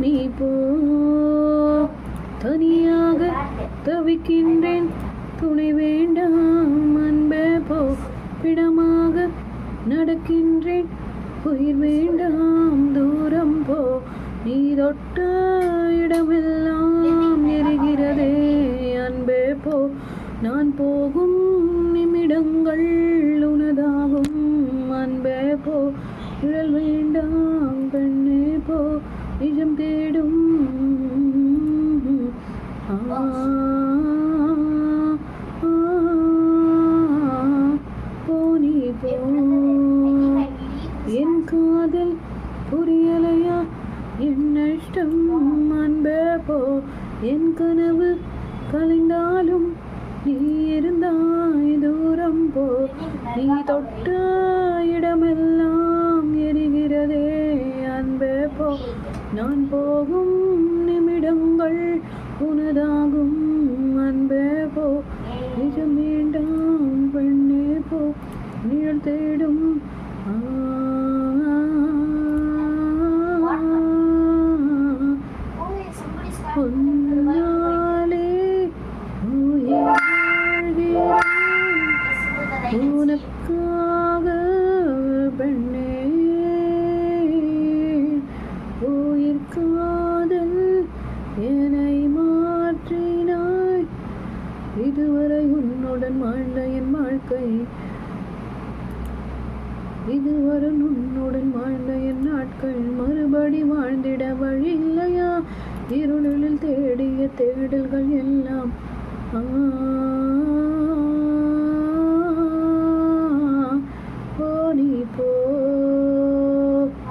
நீ போ. தனியாக தவிக்கின்றேன் துணை வேண்டாம் அன்பே போ. பிடமாக நடக்கின்றேன் உயிர் வேண்டாம் தூரம் போ. நீ தொட்ட இடமெல்லாம் எரிகிறதே அன்பே போ. நான் போகும் நிமிடங்கள் உனதாகும் அன்பே போ. நிழல் வேண்டாம் பெண்ணே போ. நிஜம் தேடும் போ நீ போ. என் காதல் புரியலையா என் நஷ்டம் அன்பே போ. என் கனவு கலைந்தாலும் நீ இருந்தாய் தூரம் போ. நீ தொட்ட இடமெல்லாம் எரிகிறதே அன்பே போ. நான் போகும் நிமிடங்கள் உனதாகும் அன்பே போ. நிஜம் வேண்டாம் பெண்ணே போ. நிழல் தேடும் உன்னாலே உனக்காக பெண்ணே. உயிர் காதல் என்னை மாற்றினாய். இதுவரை உன்னுடன் வாழ்ந்த என் வாழ்க்கை, இதுவரை உன்னுடன் வாழ்ந்த என் நாட்கள் மறுபடி வாழ்ந்திட வழி இல்லையா? இருளில் தேடிய தேடல்கள் எல்லாம்